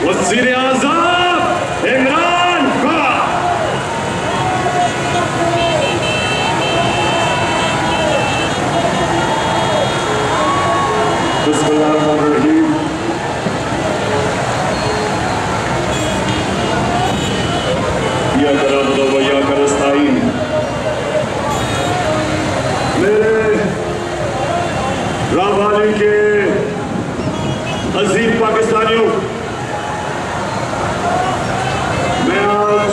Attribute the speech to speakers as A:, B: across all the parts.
A: वज़ीर आज़म इमरान खान। बिस्मिल्लाहिर्रहमानिर्रहीम। या नअबुदु व इय्याका नस्तईन। मेरे रावाली के अजीम पाकिस्तानियों, मैं आज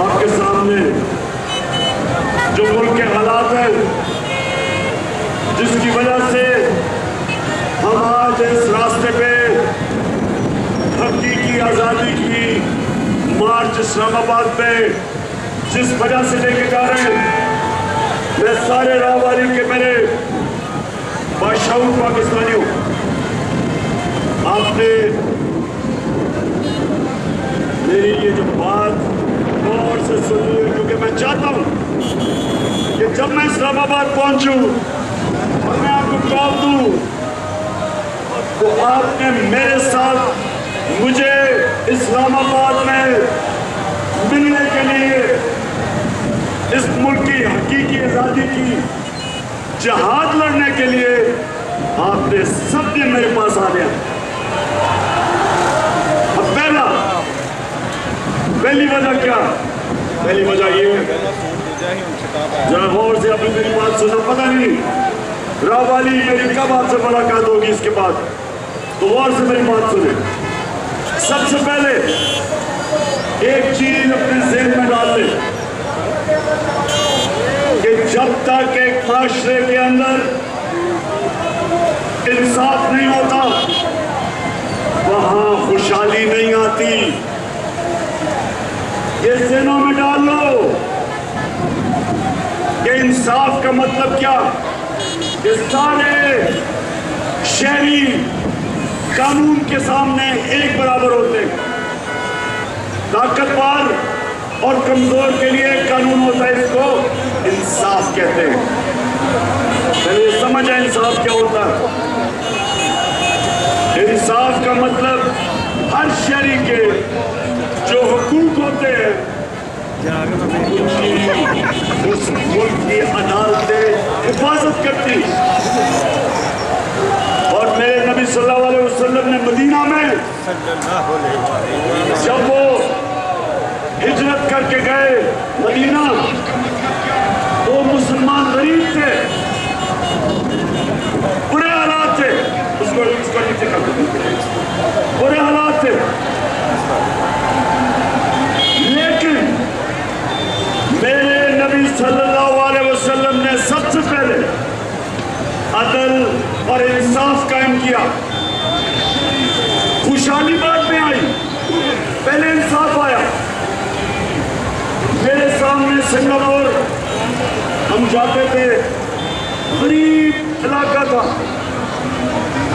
A: आपके सामने जो मुल्क के हालात हैं, जिसकी वजह से हम आज इस रास्ते पे हकीकी आज़ादी की मार्च इस्लामाबाद पे जिस वजह से लेके जा रहे हैं, मैं सारे रावाली के मेरे बादशाह पाकिस्तानियों, आपने मेरी ये जो बात गौर से सुनी है, क्योंकि मैं चाहता हूं कि जब मैं इस्लामाबाद पहुंचूं और मैं आपको कॉल दूं तो आपने मेरे साथ मुझे इस्लामाबाद में मिलने के लिए, इस मुल्क की हकीकी आज़ादी की जहाद लड़ने के लिए आपने सबने मेरे पास आ गया। अब पहली वजह क्या? पहली वजह ये है, जरा गौर से अपनी मेरी बात सुनो। पता नहीं रावाली मेरी कब आपसे मुलाकात होगी इसके बाद, तो गौर से मेरी बात सुने। सबसे पहले एक चीज अपने ज़हन में डाल ले कि जब तक एक माशरे के अंदर इंसाफ नहीं होता, वहां खुशहाली नहीं आती। ये ज़हनों में डाल लो कि इंसाफ का मतलब क्या? कि सारे शहरी कानून के सामने एक बराबर होते हैं। ताकतवर और कमजोर के लिए कानून होता है, इसको इंसाफ कहते हैं। पहले समझ है इंसाफ क्या होता है। इंसाफ का मतलब हर शहरी के जो हुकूक होते हैं उस मुल्क की अदालतें हिफाजत करती। और मेरे नबी सल्लल्लाहु अलैहि वसल्लम ने मदीना में जब वो हिजरत करके गए मदीना, वो मुसलमान गरीब थे, बुरे हालात थे, उसको नीचे कर दो, बुरे हालात थे। लेकिन मेरे नबी सल्लल्लाहु अलैहि वसल्लम ने सबसे पहले अदल और इंसाफ कायम किया। खुशहाली बाद में आई, पहले इंसाफ आया। मेरे सामने सिंगापुर, हम जाते थे, गरीब इलाका था,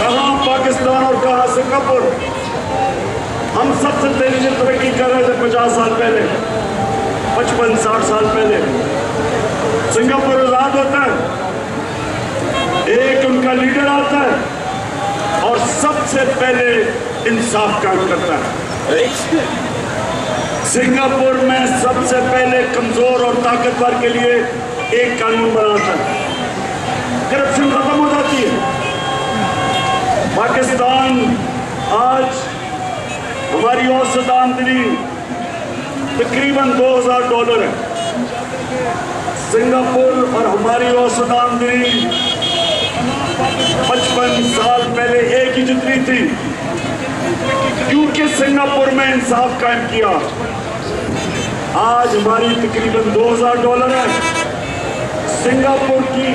A: कहाँ पाकिस्तान और कहाँ सिंगापुर। हम सबसे तेजी से तरक्की कर रहे थे 50 साल पहले, 55-60 साल पहले। सिंगापुर आजाद होता है, एक उनका लीडर आता है और सबसे पहले इंसाफ काम करता है। सिंगापुर में सबसे पहले कमजोर और ताकतवर के लिए एक कानून बनाता है, करप्शन खत्म हो जाती है। पाकिस्तान आज हमारी औसत आमदनी तकरीबन $2000 है। सिंगापुर और हमारी औसत आमदनी 55 साल पहले एक ही जितनी थी, क्योंकि सिंगापुर में इंसाफ कायम किया। आज हमारी तकरीबन $2000 है, सिंगापुर की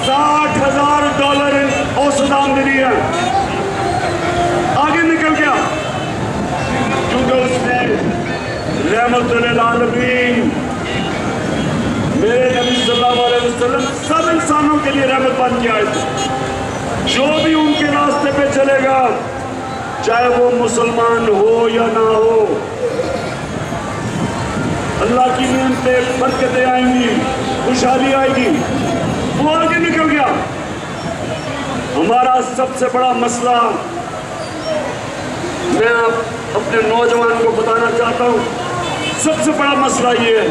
A: $60,000 औसत आमदनी है। आगे निकल गया क्योंकि उसने रहमतुल आलमीन मेरे नबी सल्लल्लाहु अलैहि वसल्लम सब इंसानों के लिए रहमत बन के आए थे। जो भी उनके रास्ते पे चलेगा, चाहे वो मुसलमान हो या ना हो, अल्लाह की नेमतें बरकतें आएंगी, खुशहाली आएगी। वो आगे निकल गया। हमारा सबसे बड़ा मसला अपने नौजवान को बताना चाहता हूँ, सबसे बड़ा मसला ये है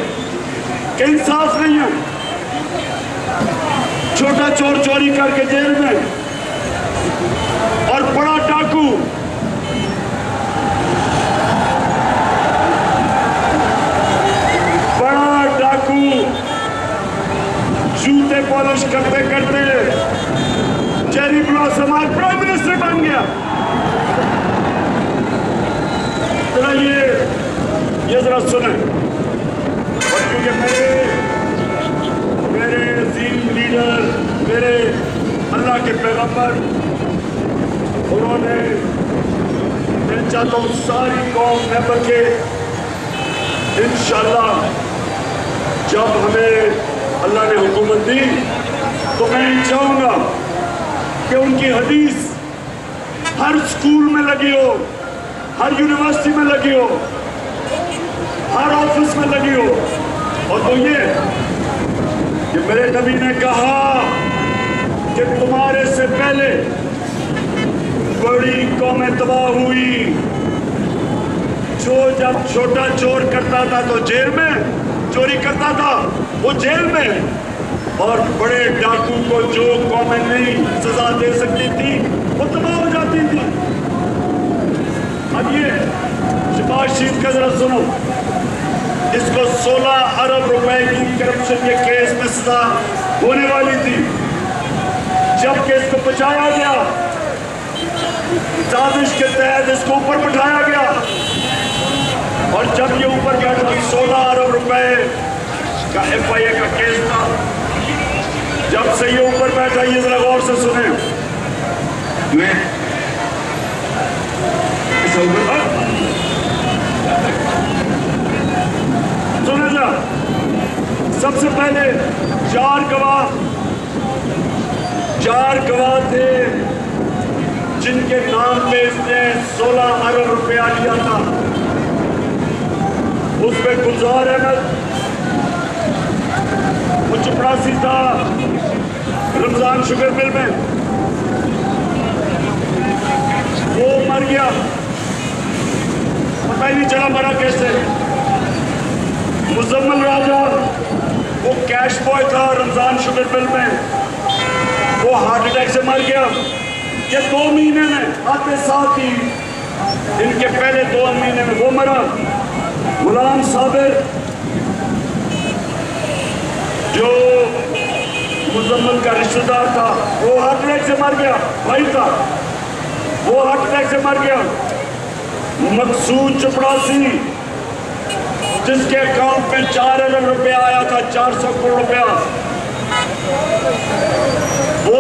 A: कि इंसाफ नहीं है। छोटा चोर चोरी करके जेल में और बड़ा डाकू जूते पॉलिश करते करते चेरी ब्लॉसम आज प्राइम मिनिस्टर बन गया। जरा ये जरा सुने, और क्योंकि मेरे अजीम लीडर, मेरे अल्लाह के पैगंबर, उन्होंने, मैं चाहता हूँ सारी कौम में बल्कि इंशाअल्लाह जब हमें अल्लाह ने हुकूमत दी तो मैं चाहूँगा कि उनकी हदीस हर स्कूल में लगी हो, हर यूनिवर्सिटी में लगी हो, हर ऑफिस में लगी हो। और तो ये कि मेरे नबी ने कहा कि तुम्हारे से पहले बड़ी कौमें तबाह हुई। जो जब छोटा चोर करता था तो जेल में चोरी करता था, वो जेल में, और बड़े डाकू को जो कौमें नहीं सजा दे सकती थी वो तबाह हो जाती थी। अब ये शहबाज शरीफ का जरा सुनो, इसको 16 अरब रुपए की करप्शन के केस में सजा होने वाली थी। जब केस को बचाया गया, साजिश के तहत इसको ऊपर बिठाया गया, और जब ये ऊपर गया था 16 अरब रुपए का FIA का केस था। जब से ये ऊपर बैठा, ये जरा गौर से सुने, सुने जा। सबसे पहले चार गवाह थे जिनके नाम पे इसने 16 अरब रुपया लिया था। उसमें गुलजार अहमद, वो चपरासी था रमजान शुगर मिल में, वो मर गया, पता ही नहीं चला मरा कैसे। मुजम्मल राजा, वो कैश बॉय था रमजान शुगर मिल में, वो हार्ट अटैक से मर गया। ये 2 महीने में आते साथ ही, इनके पहले 2 महीने में वो मरा। गुलाम साबिर, जो मुजम्मल का रिश्तेदार था, वो हार्ट अटैक से मर गया, भाई था, वो हार्ट अटैक से मर गया। मकसूद चपरासी, जिसके अकाउंट में 4 अरब रुपया आया था, 400 करोड़ रुपया, वो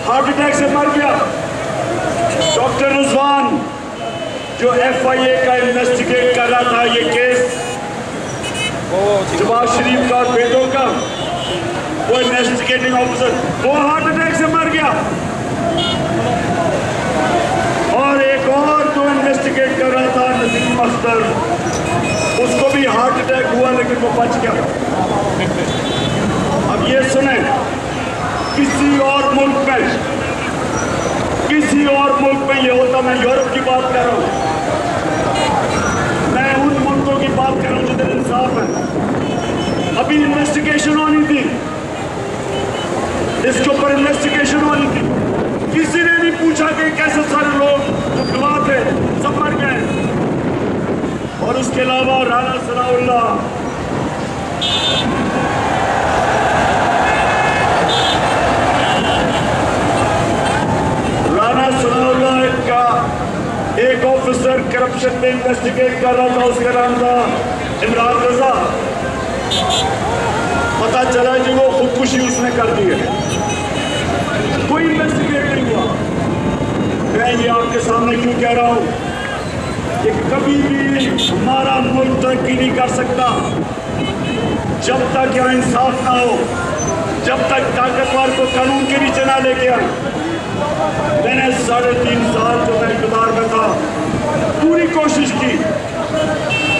A: हार्ट अटैक से मर गया। डॉक्टर रिजवान, जो FIA का इन्वेस्टिगेट कर रहा था ये केस शहबाज शरीफ का बेटों का, वो इन्वेस्टिगेटिंग ऑफिसर, वो हार्ट अटैक से मर गया। और एक और जो इन्वेस्टिगेट कर रहा था नसीम अख्तर, उसको भी हार्ट अटैक हुआ लेकिन वो बच गया। अब ये सुने, किसी और मुल्क में ये होता, मैं यूरोप की बात कर रहा हूँ, मैं उन मुल्कों की बात कर रहा हूँ जिधर इंसाफ है। अभी इन्वेस्टिगेशन होनी थी, इसके ऊपर इन्वेस्टिगेशन होनी थी, किसी ने नहीं पूछा कि कैसे सारे लोग जो गवाह थे सब मर गए। और उसके अलावा राना सनाउल्लाह, का एक ऑफिसर करप्शन में इन्वेस्टिगेट कर रहा था, उसका नाम था इमरान रजा। पता चला कि वो खुदकुशी उसने कर दी है, कोई इन्वेस्टिगेट नहीं हुआ। मैं ये आपके सामने क्यों कह रहा हूं कि कभी भी हमारा मुल्क तरक्की नहीं कर सकता जब तक यहाँ इंसाफ ना हो, जब तक ताकतवर को कानून के नीचे ना लेके आए। मैंने 3.5 साल जो मैं इक़्तिदार में था, पूरी कोशिश की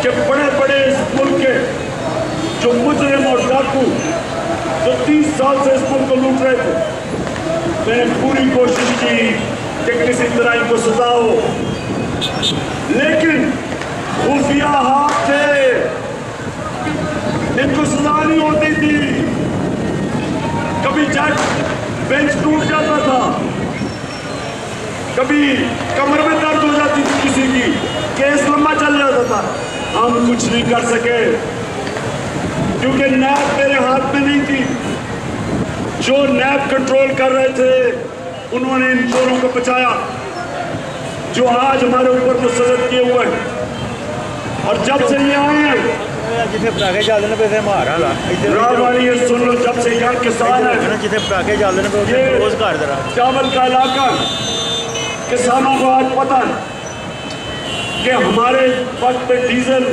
A: कि बड़े बड़े इस मुल्क के जो मुजरिम और डाकू जो 30 साल से इस मुल्क को लूट रहे थे, मैंने पूरी कोशिश की कि किसी तरह इनको सजा हो। लेकिन कभी कमर में दर्द हो जाती थी किसी की, केस लंबा चल जाता था। हम कुछ नहीं कर सके क्योंकि नैब मेरे हाथ में नहीं थी। जो नैब कंट्रोल कर रहे थे उन्होंने इन चोरों को बचाया जो आज हमारे ऊपर मुसल्लत किए हुए हैं। और जब से ये आए हैं
B: जिथे पटाखे चलते हैं फिर मार हाला
A: वाली, ये सुन लो, जब से यहाँ किसान है
B: जिथे पटाखे चलते हैं फिर रोज घर दरा
A: चावल का इलाका, किसानों को आज पता है कि हमारे वक्त में डीजल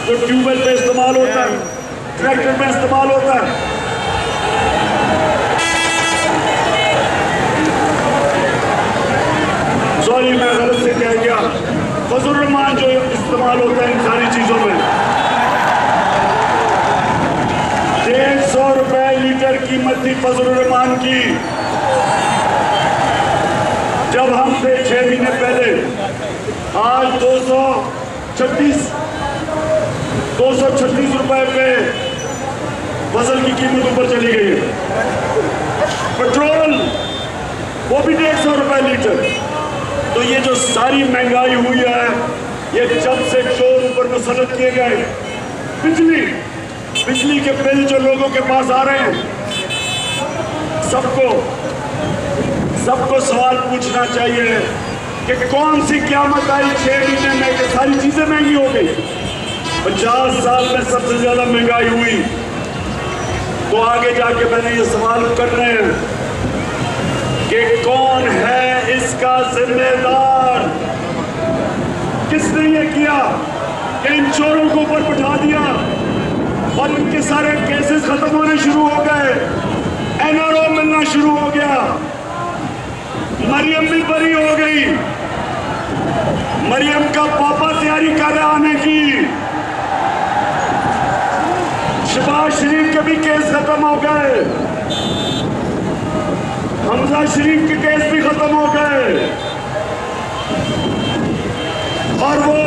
A: जो ट्यूबवेल पे इस्तेमाल होता है, ट्रैक्टर में इस्तेमाल होता है, सॉरी मैं गलत से कह गया, फजल रहमान जो इस्तेमाल होता है इन सारी चीजों में, 150 रुपए लीटर कीमत थी फजल रहमान की जब हम थे 6 महीने पहले। आज 236 रुपए पे फसल की कीमत ऊपर चली गई है। पेट्रोल वो भी 150 रुपए लीटर। तो ये जो सारी महंगाई हुई है ये जब से चोर ऊपर मुसल्लत किए गए। बिजली के बिल जो लोगों के पास आ रहे हैं, सबको सवाल पूछना चाहिए कि कौन सी क़यामत आई 6 महीने में कि सारी चीजें महंगी हो गई। 50 साल में सबसे ज्यादा महंगाई हुई। तो आगे जाके मैंने ये सवाल करने हैं कि कौन है इसका जिम्मेदार। किसने ये किया कि इन चोरों को ऊपर बिठा दिया और इनके सारे केसेस खत्म होने शुरू हो गए, एनआरओ मिलना शुरू हो गया, मरियम भी बरी हो गई, मरियम का पापा तैयारी कर रहा आने की, शहबाज शरीफ के भी केस खत्म हो गए, हमजा शरीफ के केस भी खत्म हो गए, और वो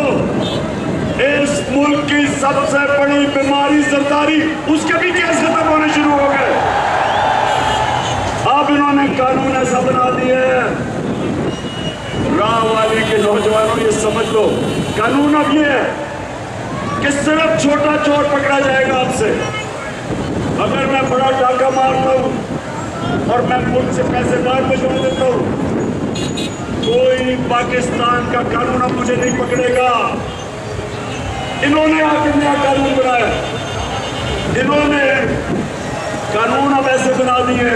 A: इस मुल्क की सबसे बड़ी बीमारी सरदारी, उसके भी केस खत्म होने शुरू हो गए। अब इन्होंने कानून ऐसा बना दिए, राहवाली के नौजवानों ये समझ लो, कानून अब ये है कि सिर्फ छोटा चोर पकड़ा जाएगा आपसे। अगर मैं बड़ा डाका मारता हूं और मैं मुल्क से पैसे बाहर भिजवा देता हूं, कोई पाकिस्तान का कानून अब मुझे नहीं पकड़ेगा। इन्होंने आके नया कानून बनाया, इन्होंने कानून अब ऐसे बना दिए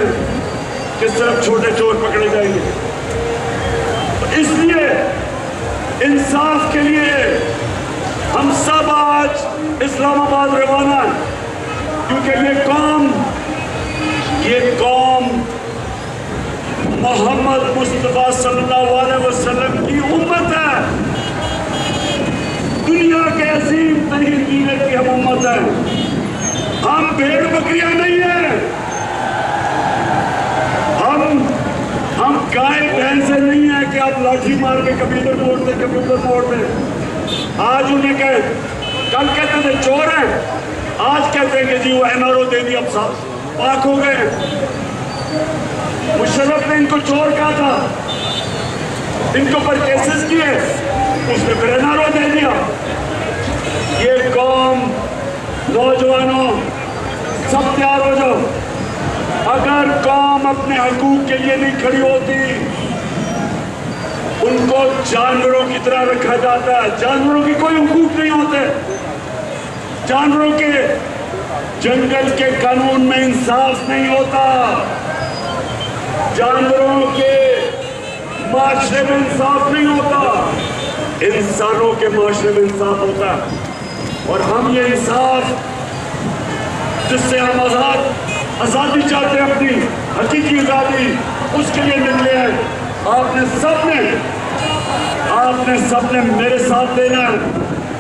A: कि सिर्फ छोटे चोर पकड़े जाएंगे। तो इसलिए इंसाफ के लिए हम सब आज इस्लामाबाद रवाना है, क्योंकि ये कौम मोहम्मद मुस्तफा सल्लल्लाहु अलैहि वसल्लम की उम्मत है। दुनिया के अजीम तरीन लीडर की हम उम्मत है। हम भेड़ बकरियां नहीं है, हम गाय भैंसे नहीं है कि आप लाठी मार के कंप्यूटर मोड़ दे, कंप्यूटर मोड़ दे। आज उन्हें कहे, कल कहते थे चोर है, आज कहते हैं कि जी वो एनआरओ दे दिया, अब साहब पाक हो गए। मुशर्रफ ने इनको चोर कहा था, इनको पर केसेस किए, उसने फिर एनआरओ दे दिया। ये कौम, नौजवानों सब तैयार हो जाओ। अगर कौम अपने हकूक के लिए नहीं खड़ी होती, उनको जानवरों की तरह रखा जाता है। जानवरों की कोई हुकूक नहीं होते। जानवरों के जंगल के कानून में इंसाफ नहीं होता, जानवरों के माशरे में इंसाफ नहीं होता, इंसानों के माशरे में इंसाफ होता है। और हम ये इंसाफ जिससे हम आज़ादी चाहते हैं, अपनी हकीकी आज़ादी, उसके लिए निकले हैं। आपने सबने मेरे साथ देना है।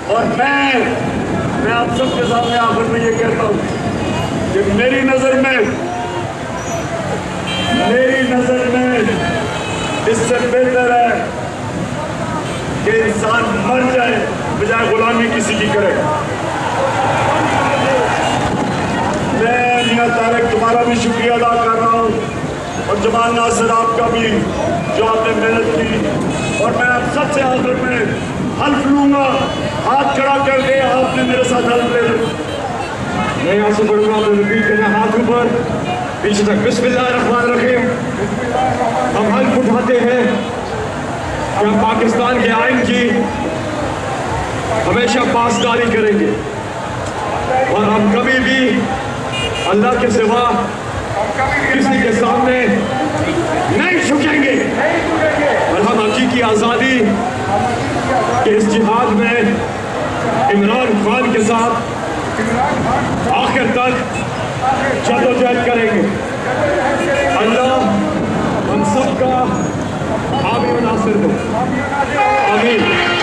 A: और मैं आप सबके सामने आखिर में ये कहता हूँ कि मेरी नज़र में इससे बेहतर है कि इंसान मर जाए बजाय गुलामी किसी की करे। मैं मियां तारिक तुम्हारा भी शुक्रिया अदा कर रहा हूँ और जमाल नासिर आपका भी। जो आपने मेहनत की। और मैं आप सबसे आखिर में हल्फ लूंगा, हाथ खड़ा करके आपने मेरे साथ हल्फ ले लो।
C: मैं यहाँ से पढ़ूंगा, आप रिपीट करना, हाथ ऊपर पीछे तक। बिस्मिल्लाहिर्रहमानिर्रहीम। हम हल्फ उठाते हैं कि हम पाकिस्तान के आइन की हमेशा पासदारी करेंगे और हम कभी भी अल्लाह के सिवा किसी के सामने नहीं झुकेंगे और हम हकीकी आज़ादी के इस जिहाद में इमरान खान के साथ आखिर तक जद्दोजहद करेंगे। अल्लाह हम सबका हामी नासिर हो। आमीन।